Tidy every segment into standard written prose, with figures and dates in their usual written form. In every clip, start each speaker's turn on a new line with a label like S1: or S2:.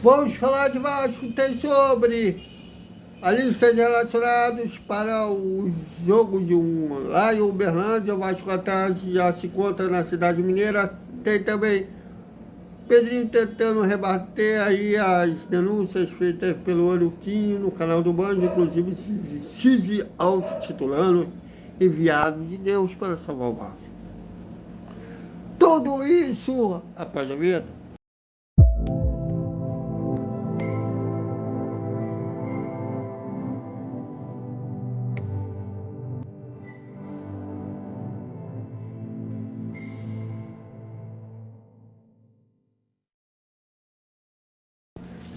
S1: Vamos falar de Vasco, tem sobre a lista de relacionados para o jogo de lá em Uberlândia. O Vasco já se encontra na cidade mineira. Tem também Pedrinho tentando rebater aí as denúncias feitas pelo Oruquinho no canal do Band, inclusive se autotitulando enviado de Deus para salvar o Vasco. Tudo isso após a vida.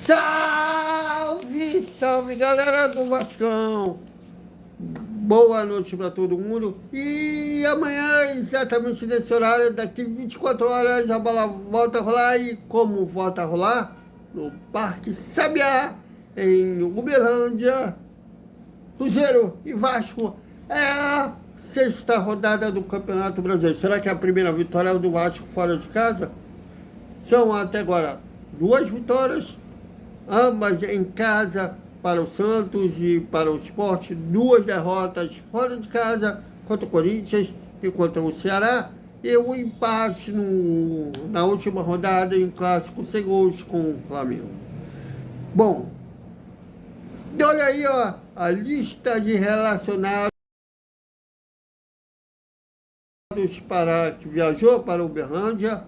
S1: Salve, salve galera do Vascão! Boa noite para todo mundo. E amanhã, exatamente nesse horário, daqui 24 horas, a bola volta a rolar. E como volta a rolar? No Parque Sabiá, em Uberlândia, Cruzeiro e Vasco. É a sexta rodada do Campeonato Brasileiro. Será que é a primeira vitória do Vasco fora de casa? São até agora 2 vitórias, ambas em casa para o Santos e para o Sport, 2 derrotas fora de casa contra o Corinthians e contra o Ceará, e um empate na última rodada em um clássico sem gols com o Flamengo. Bom, e olha aí ó, a lista de relacionados que viajou para Uberlândia,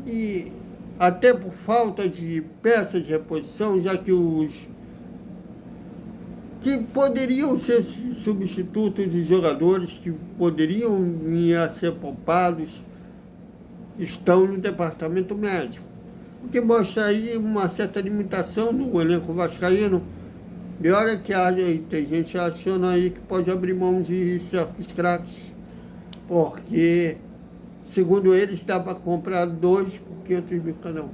S1: e até por falta de peças de reposição, já que os que poderiam ser substitutos de jogadores que poderiam vir a ser poupados estão no departamento médico, o que mostra aí uma certa limitação do elenco vascaíno. E olha que tem gente achando aí que pode abrir mão de certos craques, porque segundo eles dá para comprar 2 por 500 mil cada um.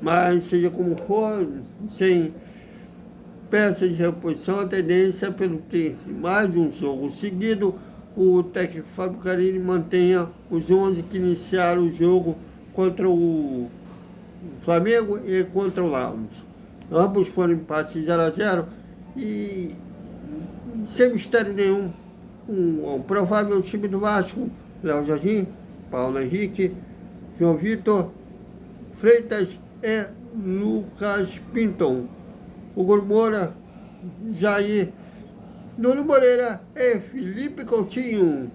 S1: Mas seja como for, sem peças de reposição, a tendência, pelo ter mais de um jogo seguido, o técnico Fábio Carilli mantenha os 11 que iniciaram o jogo contra o Flamengo e contra o Laos. Ambos foram empates 0-0 e sem mistério nenhum, o provável time do Vasco: Léo Jardim, Paulo Henrique, João Vitor, Freitas e Lucas Pinton. Hugo Moura, Jair, Nuno Moreira e Felipe Coutinho.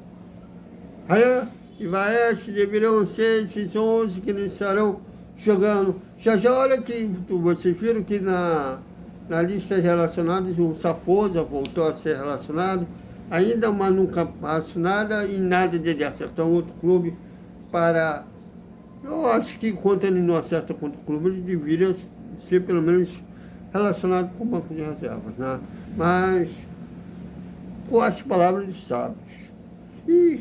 S1: Ryan e Vaete deverão ser esses 11 que iniciarão jogando. Já olha que vocês viram que na lista de relacionados o Safosa voltou a ser relacionado. Ainda, mas nunca passo nada e nada dele acertar um outro clube para... Eu acho que enquanto ele não acerta contra o clube, ele deveria ser pelo menos relacionado com o banco de reservas, né? Mas com as palavras dos sábios. E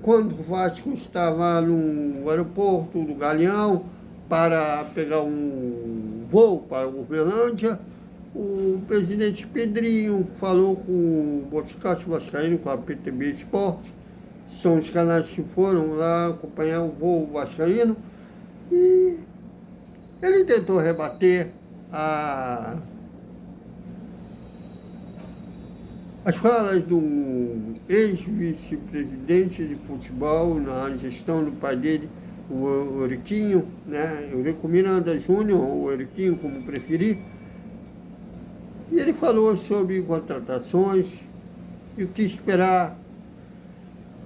S1: quando o Vasco estava no aeroporto do Galeão para pegar um voo para o Uberlândia, o presidente Pedrinho falou com o Boticácio Vascaíno, com a PTB Sport, são os canais que foram lá acompanhar o voo vascaíno, e ele tentou rebater as falas do ex-vice-presidente de futebol na gestão do pai dele, o Euriquinho, né? Eurico Miranda Júnior, ou Euriquinho, como preferir. E ele falou sobre contratações e o que esperar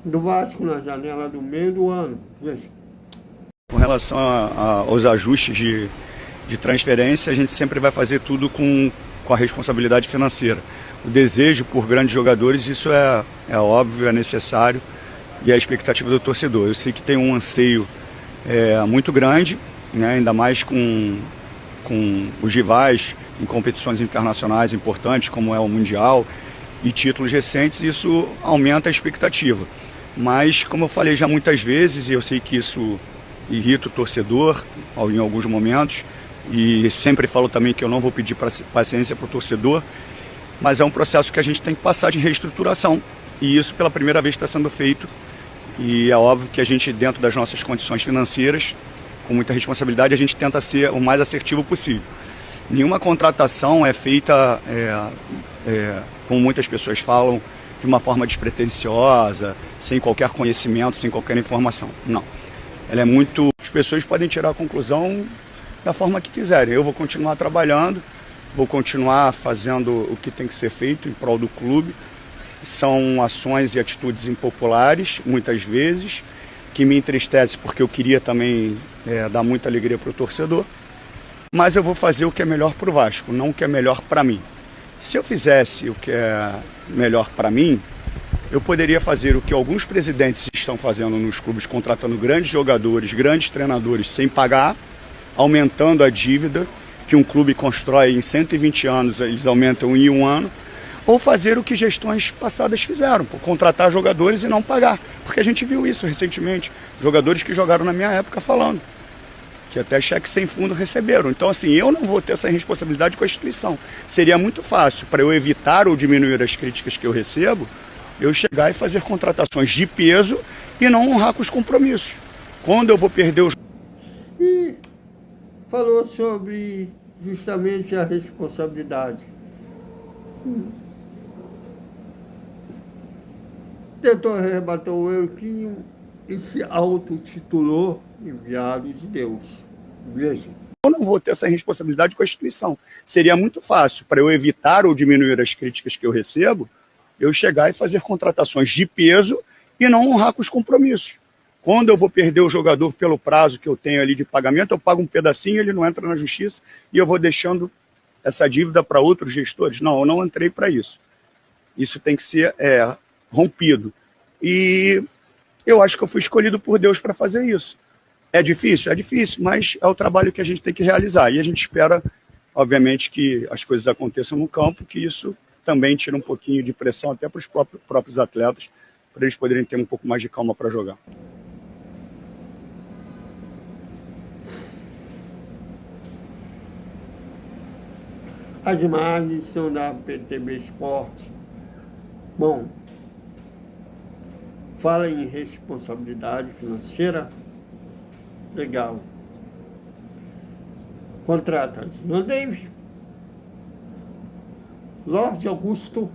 S1: do Vasco na janela do meio do ano.
S2: Com relação aos ajustes de transferência, a gente sempre vai fazer tudo com a responsabilidade financeira. O desejo por grandes jogadores, isso é óbvio, é necessário, e é a expectativa do torcedor. Eu sei que tem um anseio muito grande, né, ainda mais com os rivais em competições internacionais importantes, como é o Mundial, e títulos recentes, isso aumenta a expectativa. Mas, como eu falei já muitas vezes, e eu sei que isso irrita o torcedor em alguns momentos, e sempre falo também que eu não vou pedir paciência para o torcedor, mas é um processo que a gente tem que passar de reestruturação, e isso pela primeira vez está sendo feito, e é óbvio que a gente, dentro das nossas condições financeiras, com muita responsabilidade, a gente tenta ser o mais assertivo possível. Nenhuma contratação é feita, como muitas pessoas falam, de uma forma despretensiosa, sem qualquer conhecimento, sem qualquer informação. Não. Ela é muito... As pessoas podem tirar a conclusão da forma que quiserem. Eu vou continuar trabalhando, vou continuar fazendo o que tem que ser feito em prol do clube. São ações e atitudes impopulares, muitas vezes, que me entristecem porque eu queria também dar muita alegria para o torcedor. Mas eu vou fazer o que é melhor para o Vasco, não o que é melhor para mim. Se eu fizesse o que é melhor para mim, eu poderia fazer o que alguns presidentes estão fazendo nos clubes, contratando grandes jogadores, grandes treinadores sem pagar, aumentando a dívida que um clube constrói em 120 anos, eles aumentam em um ano, ou fazer o que gestões passadas fizeram, contratar jogadores e não pagar. Porque a gente viu isso recentemente, jogadores que jogaram na minha época falando que até cheque sem fundo receberam. Então, assim, eu não vou ter essa responsabilidade com a instituição. Seria muito fácil, para eu evitar ou diminuir as críticas que eu recebo, eu chegar e fazer contratações de peso e não honrar com os compromissos. Quando eu vou perder os...
S1: E falou sobre justamente a responsabilidade. Tentou rebater o erro que se autotitulou enviado de Deus. Veja.
S2: Eu não vou ter essa responsabilidade com a instituição. Seria muito fácil, para eu evitar ou diminuir as críticas que eu recebo, eu chegar e fazer contratações de peso e não honrar com os compromissos. Quando eu vou perder o jogador pelo prazo que eu tenho ali de pagamento, eu pago um pedacinho, ele não entra na justiça e eu vou deixando essa dívida para outros gestores. Não, eu não entrei para isso. Isso tem que ser rompido. E eu acho que eu fui escolhido por Deus para fazer isso. É difícil? É difícil, mas é o trabalho que a gente tem que realizar. E a gente espera, obviamente, que as coisas aconteçam no campo, que isso também tira um pouquinho de pressão até para os próprios atletas, para eles poderem ter um pouco mais de calma para jogar.
S1: As imagens são da PTB Esporte. Bom, fala em responsabilidade financeira. Legal. Contrata Jean Davis, Lorde Augusto,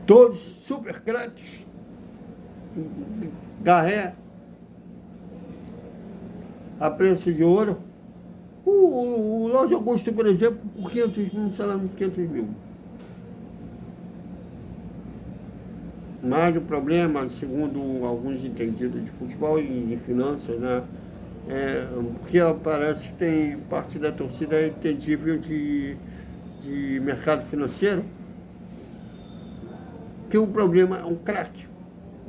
S1: todos super craques, Garré, a preço de ouro. O Lorde Augusto, por exemplo, por 500 mil, um salário de 500 mil. Mas o problema, segundo alguns entendidos de futebol e de finanças, né, porque parece que tem parte da torcida entendível de mercado financeiro, que o problema é um craque,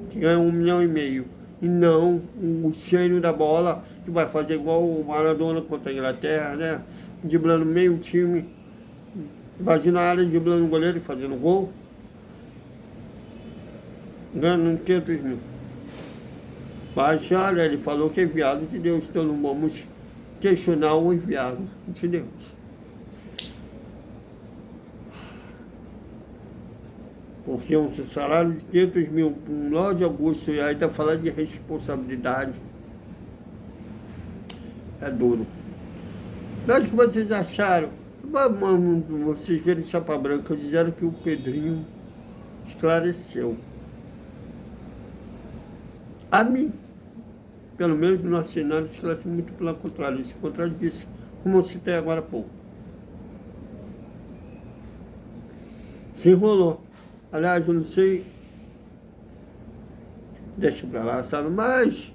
S1: que ganha 1,5 milhão, e não o gênio da bola, que vai fazer igual o Maradona contra a Inglaterra, né, driblando meio time, invadindo a área, driblando o goleiro e fazendo gol. Ganhando 500 mil. Mas, olha, ele falou que é enviado de Deus, então não vamos questionar o enviado de Deus. Porque um salário de 500 mil para um Lorde Augusto e ainda falar de responsabilidade é duro. Mas o que vocês acharam? Vocês viram chapa branca, disseram que o Pedrinho esclareceu. A mim, pelo menos no nosso cenário, esclarece muito pelo contrário. Isso contradiz, como eu citei agora há pouco. Se enrolou. Aliás, eu não sei, deixa pra lá, sabe? Mas,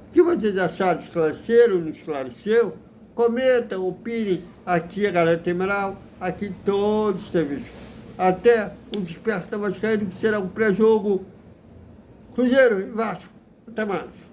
S1: o que vocês acharam? Esclareceram, não esclareceu? Comenta, opinem. Aqui a Galera Temeral, aqui todos teve. Até o Desperta Vascaíno, que será um pré-jogo Cruzeiro e Vasco. Até mais.